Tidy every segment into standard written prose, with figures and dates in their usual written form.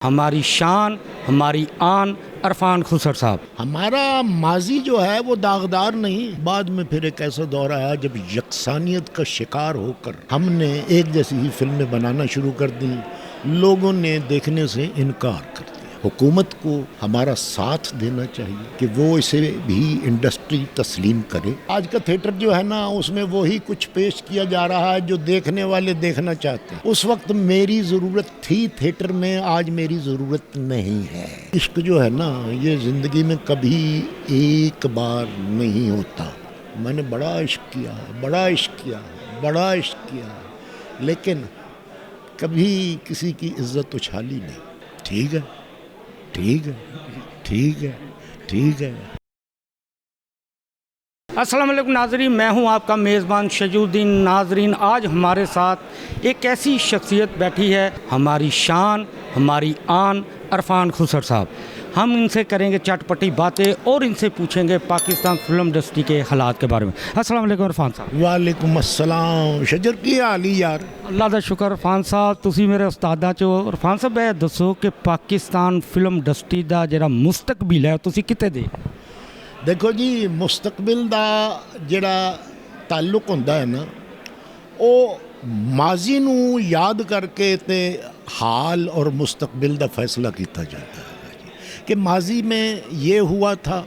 ہماری شان، ہماری آن عرفان خسر صاحب۔ ہمارا ماضی جو ہے وہ داغدار نہیں، بعد میں پھر ایک ایسا دور آیا جب یکسانیت کا شکار ہو کر ہم نے ایک جیسی ہی فلمیں بنانا شروع کر دی، لوگوں نے دیکھنے سے انکار کر دیا۔ حکومت کو ہمارا ساتھ دینا چاہیے کہ وہ اسے بھی انڈسٹری تسلیم کرے۔ آج کا تھیٹر جو ہے نا، اس میں وہی کچھ پیش کیا جا رہا ہے جو دیکھنے والے دیکھنا چاہتے ہیں۔ اس وقت میری ضرورت تھی تھیٹر میں، آج میری ضرورت نہیں ہے۔ عشق جو ہے نا، یہ زندگی میں کبھی ایک بار نہیں ہوتا۔ میں نے بڑا عشق کیا، بڑا عشق کیا، بڑا عشق کیا، لیکن کبھی کسی کی عزت اچھالی نہیں۔ ٹھیک ہے، ٹھیک ہے، ٹھیک ہے، ٹھیک ہے۔ السلام علیکم ناظرین، میں ہوں آپ کا میزبان شجاع الدین۔ ناظرین، آج ہمارے ساتھ ایک ایسی شخصیت بیٹھی ہے، ہماری شان، ہماری آن عرفان خسر صاحب۔ ہم ان سے کریں گے چٹ پٹی باتیں اور ان سے پوچھیں گے پاکستان فلم انڈسٹری کے حالات کے بارے میں۔ السلام علیکم عرفان صاحب۔ وعلیکم السلام شجر کی حالی یار۔ اللہ دا شکر عرفان صاحب، تسی میرے استادا چو۔ عرفان صاحب یہ دسو کہ پاکستان فلم انڈسٹری دا جڑا مستقبل ہے تسی کتے دے؟ دیکھو جی، مستقبل دا جڑا تعلق ہوندا ہے نا، وہ ماضی نو یاد کر کے تے حال اور مستقبل دا فیصلہ کیتا جاتا ہے کہ ماضی میں یہ ہوا تھا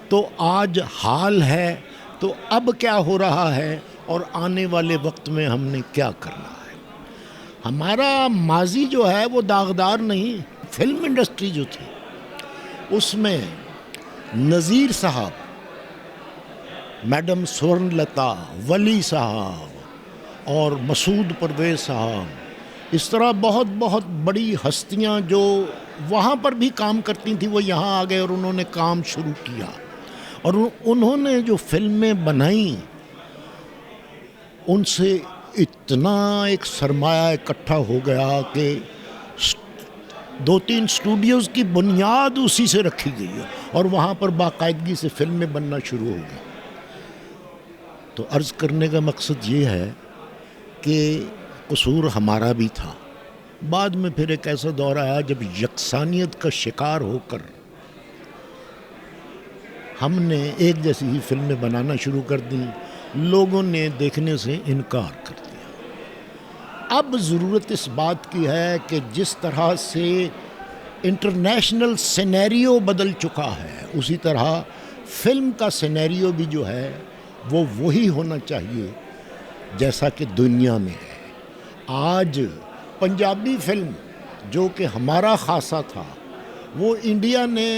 تو آج حال ہے، تو اب کیا ہو رہا ہے اور آنے والے وقت میں ہم نے کیا کرنا ہے۔ ہمارا ماضی جو ہے وہ داغدار نہیں۔ فلم انڈسٹری جو تھی اس میں نذیر صاحب، میڈم سورن لتا، ولی صاحب اور مسعود پرویز صاحب، اس طرح بہت بہت بڑی ہستیاں جو وہاں پر بھی کام کرتی تھیں، وہ یہاں آ گئے اور انہوں نے کام شروع کیا، اور انہوں نے جو فلمیں بنائیں ان سے اتنا ایک سرمایہ اکٹھا ہو گیا کہ 2-3 اسٹوڈیوز کی بنیاد اسی سے رکھی گئی ہے اور وہاں پر باقاعدگی سے فلمیں بننا شروع ہو گئی۔ تو عرض کرنے کا مقصد یہ ہے کہ قصور ہمارا بھی تھا، بعد میں پھر ایک ایسا دور آیا جب یکسانیت کا شکار ہو کر ہم نے ایک جیسی ہی فلمیں بنانا شروع کر دیں، لوگوں نے دیکھنے سے انکار کر دیا۔ اب ضرورت اس بات کی ہے کہ جس طرح سے انٹرنیشنل سینیریو بدل چکا ہے، اسی طرح فلم کا سینیریو بھی جو ہے وہ وہی ہونا چاہیے جیسا کہ دنیا میں ہے۔ آج پنجابی فلم جو کہ ہمارا خاصہ تھا، وہ انڈیا نے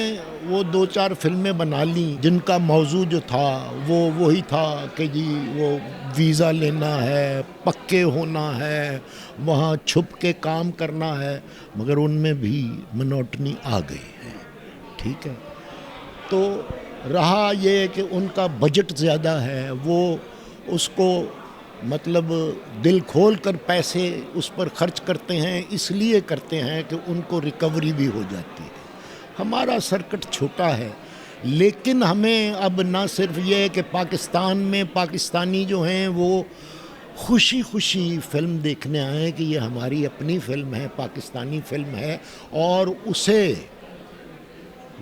وہ 2-4 فلمیں بنا لیں جن کا موضوع جو تھا وہ وہی تھا کہ جی وہ ویزا لینا ہے، پکے ہونا ہے، وہاں چھپ کے کام کرنا ہے، مگر ان میں بھی منوٹنی آ گئی ہے۔ ٹھیک ہے، تو رہا یہ کہ ان کا بجٹ زیادہ ہے، وہ اس کو مطلب دل کھول کر پیسے اس پر خرچ کرتے ہیں، اس لیے کرتے ہیں کہ ان کو ریکوری بھی ہو جاتی ہے۔ ہمارا سرکٹ چھوٹا ہے، لیکن ہمیں اب نہ صرف یہ کہ پاکستان میں پاکستانی جو ہیں وہ خوشی خوشی فلم دیکھنے آئیں کہ یہ ہماری اپنی فلم ہے، پاکستانی فلم ہے، اور اسے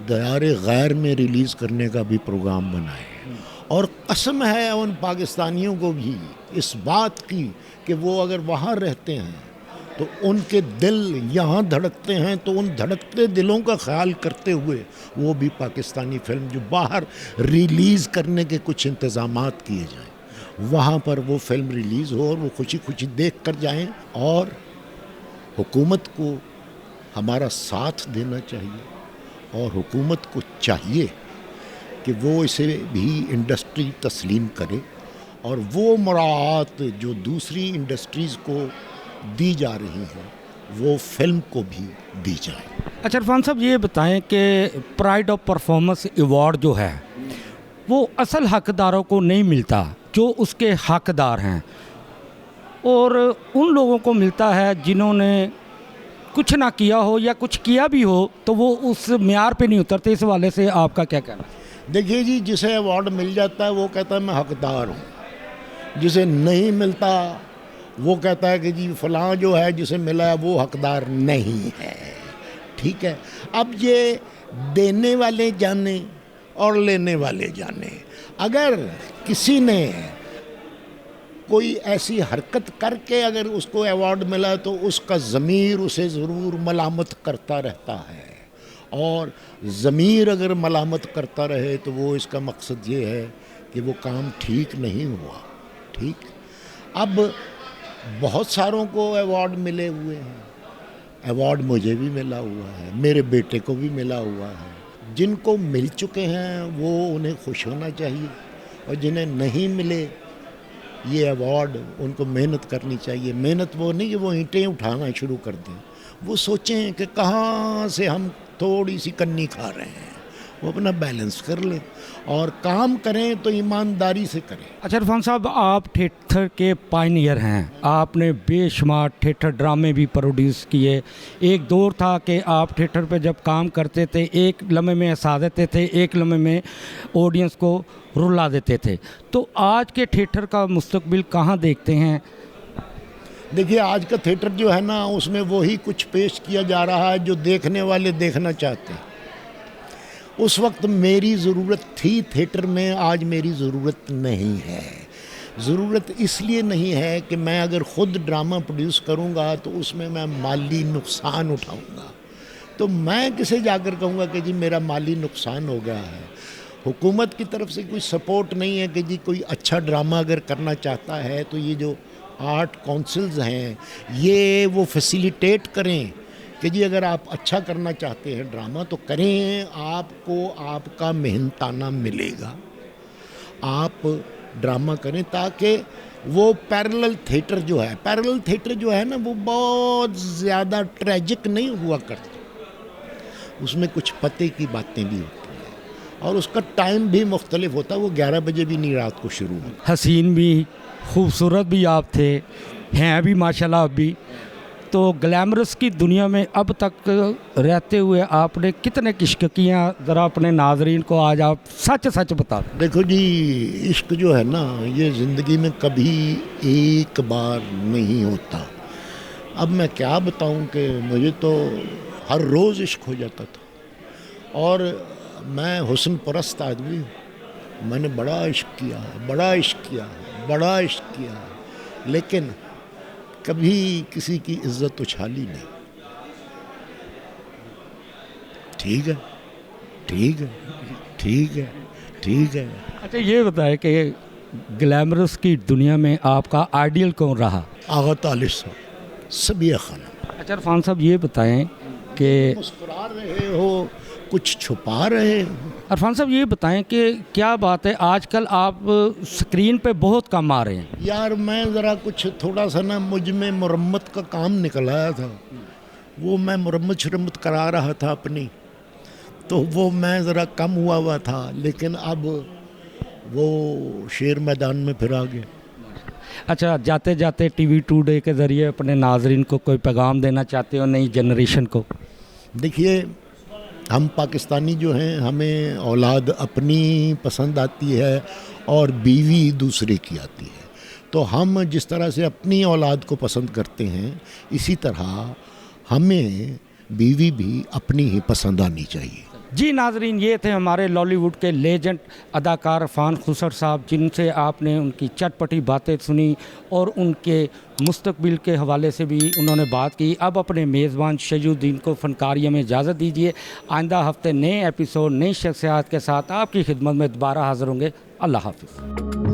دیار غیر میں ریلیز کرنے کا بھی پروگرام بنائے۔ اور قسم ہے ان پاکستانیوں کو بھی اس بات کی کہ وہ اگر وہاں رہتے ہیں تو ان کے دل یہاں دھڑکتے ہیں، تو ان دھڑکتے دلوں کا خیال کرتے ہوئے وہ بھی پاکستانی فلم جو باہر ریلیز کرنے کے کچھ انتظامات کیے جائیں، وہاں پر وہ فلم ریلیز ہو اور وہ خوشی خوشی دیکھ کر جائیں۔ اور حکومت کو ہمارا ساتھ دینا چاہیے، اور حکومت کو چاہیے کہ وہ اسے بھی انڈسٹری تسلیم کرے، اور وہ مراعات جو دوسری انڈسٹریز کو دی جا رہی ہیں وہ فلم کو بھی دی جائیں۔ اچھا عرفان صاحب، یہ بتائیں کہ پرائڈ آف پرفارمنس ایوارڈ جو ہے وہ اصل حقداروں کو نہیں ملتا جو اس کے حقدار ہیں، اور ان لوگوں کو ملتا ہے جنہوں نے کچھ نہ کیا ہو یا کچھ کیا بھی ہو تو وہ اس معیار پہ نہیں اترتے۔ اس حوالے سے آپ کا کیا کہنا ہے؟ دیکھیے جی، جسے ایوارڈ مل جاتا ہے وہ کہتا ہے میں حقدار ہوں، جسے نہیں ملتا وہ کہتا ہے کہ جی فلاں جو ہے جسے ملا ہے وہ حقدار نہیں ہے۔ ٹھیک ہے. اب یہ دینے والے جانے اور لینے والے جانے. اگر کسی نے کوئی ایسی حرکت کر کے اگر اس کو ایوارڈ ملا تو اس کا ضمیر اسے ضرور ملامت کرتا رہتا ہے, اور ضمیر اگر ملامت کرتا رہے تو وہ اس کا مقصد یہ ہے کہ وہ کام ٹھیک نہیں ہوا. ٹھیک, اب بہت ساروں کو ایوارڈ ملے ہوئے ہیں. ایوارڈ مجھے بھی ملا ہوا ہے, میرے بیٹے کو بھی ملا ہوا ہے. جن کو مل چکے ہیں وہ انہیں خوش ہونا چاہیے, اور جنہیں نہیں ملے یہ ایوارڈ ان کو محنت کرنی چاہیے. محنت وہ نہیں کہ وہ اینٹیں اٹھانا شروع کر دیں, وہ سوچیں کہ کہاں سے ہم تھوڑی سی کنی کھا رہے ہیں, وہ اپنا بیلنس کر لیں اور کام کریں تو ایمانداری سے کریں. اچھا عرفان صاحب, آپ تھیٹر کے پائنیئر ہیں, آپ نے بے شمار تھیٹر ڈرامے بھی پروڈیوس کیے. ایک دور تھا کہ آپ تھیٹر پہ جب کام کرتے تھے ایک لمحے میں ہنسا دیتے تھے, ایک لمحے میں آڈینس کو رلا دیتے تھے. تو آج کے تھیٹر کا مستقبل کہاں دیکھتے ہیں؟ دیکھیے آج کا تھیٹر جو ہے نا اس میں وہی کچھ پیش کیا جا رہا ہے جو دیکھنے والے دیکھنا چاہتے ہیں. اس وقت میری ضرورت تھی تھیٹر میں, آج میری ضرورت نہیں ہے. ضرورت اس لیے نہیں ہے کہ میں اگر خود ڈرامہ پروڈیوس کروں گا تو اس میں مالی نقصان اٹھاؤں گا, تو میں کسے جا کر کہوں گا کہ جی میرا مالی نقصان ہو گیا ہے. حکومت کی طرف سے کوئی سپورٹ نہیں ہے کہ جی کوئی اچھا ڈرامہ اگر کرنا چاہتا ہے تو یہ جو آرٹ کونسلز ہیں یہ وہ فیسیلیٹیٹ کریں کہ جی اگر آپ اچھا کرنا چاہتے ہیں ڈرامہ تو کریں, آپ کو آپ کا محنتانہ ملے گا, آپ ڈرامہ کریں تاکہ وہ پیرلل تھیٹر جو ہے نا وہ بہت زیادہ ٹریجک نہیں ہوا کرتا. اس میں کچھ پتے کی باتیں بھی ہوتی ہیں اور اس کا ٹائم بھی مختلف ہوتا ہے, وہ 11 بجے بھی نہیں رات کو شروع ہوتا. حسین بھی, خوبصورت بھی آپ تھے, ہیں بھی ماشاءاللہ اب بھی. تو گلیمرس کی دنیا میں اب تک رہتے ہوئے آپ نے کتنے عشق کیے ہیں, ذرا اپنے ناظرین کو آج آپ سچ سچ بتا دیں. دیکھو جی, عشق جو ہے نا یہ زندگی میں کبھی ایک بار نہیں ہوتا. اب میں کیا بتاؤں کہ مجھے تو ہر روز عشق ہو جاتا تھا, اور میں حسن پرست آدمی ہوں. میں نے بڑا عشق کیا, لیکن کبھی کسی کی عزت اچھالی نہیں. ٹھیک ہے. اچھا یہ بتائیں کہ گلیمرس کی دنیا میں آپ کا آئیڈیل کون رہا؟ آغا طالب صاحب, سبیہ خانم. اچھا عرفان صاحب یہ بتائیں کہ مسکرا رہے ہو, کچھ چھپا رہے ہو. عرفان صاحب یہ بتائیں کہ کیا بات ہے آج کل آپ سکرین پہ بہت کم آ رہے ہیں. یار میں ذرا کچھ تھوڑا سا نا مجھ میں مرمت کا کام نکل آیا تھا, وہ میں مرمت کرا رہا تھا اپنی, تو وہ میں ذرا کم ہوا تھا, لیکن اب وہ شیر میدان میں پھر آ گیا. اچھا جاتے جاتے ٹی وی ٹوڈے کے ذریعے اپنے ناظرین کو کوئی پیغام دینا چاہتے ہو نئی جنریشن کو؟ دیکھیے ہم پاکستانی جو ہیں ہمیں اولاد اپنی پسند آتی ہے اور بیوی دوسرے کی آتی ہے, تو ہم جس طرح سے اپنی اولاد کو پسند کرتے ہیں اسی طرح ہمیں بیوی بھی اپنی ہی پسند آنی چاہیے. جی ناظرین, یہ تھے ہمارے لالی ووڈ کے لیجنڈ اداکار عرفان خسر صاحب, جن سے آپ نے ان کی چٹ پٹی باتیں سنی اور ان کے مستقبل کے حوالے سے بھی انہوں نے بات کی. اب اپنے میزبان شجی الدین کو فنکاریہ میں اجازت دیجیے. آئندہ ہفتے نئے ایپیسوڈ نئی شخصیات کے ساتھ آپ کی خدمت میں دوبارہ حاضر ہوں گے. اللہ حافظ.